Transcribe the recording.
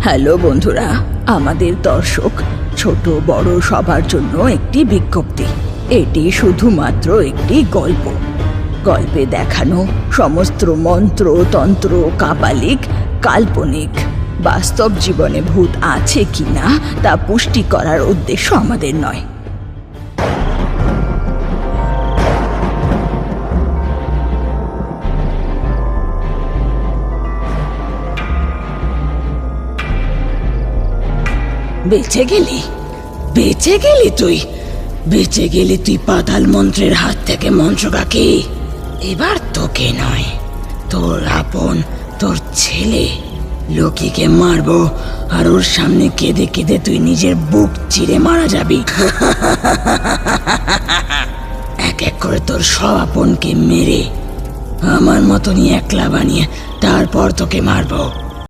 Hello বন্ধুরা, আমাদের দর্শক ছোট বড় সবার জন্য একটি বিজ্ঞপ্তি। এটি শুধুমাত্র একটি গল্প। গল্পে দেখানো সমস্ত মন্ত্র তন্ত্র কাপালিক কাল্পনিক। বাস্তব জীবনে ভূত আছে কিনা তা পুষ্টি করার উদ্দেশ্য আমাদের নয়। বেঁচে গেলি, বেঁচে গেলি তুই, বেঁচে গেলি তুই পাতাল মন্ত্রের হাত থেকে মন্ত্রকাকে। এবার তোকে নয়, তোর আপন তোর ছেলে লোকিকে মারবো, আর ওর সামনে কেঁদে কেঁদে তুই নিজের বুক চিরে মারা যাবি। এক এক করে তোর সব আপনকে মেরে আমার মতনই একলা বানিয়ে তারপর তোকে মারবো।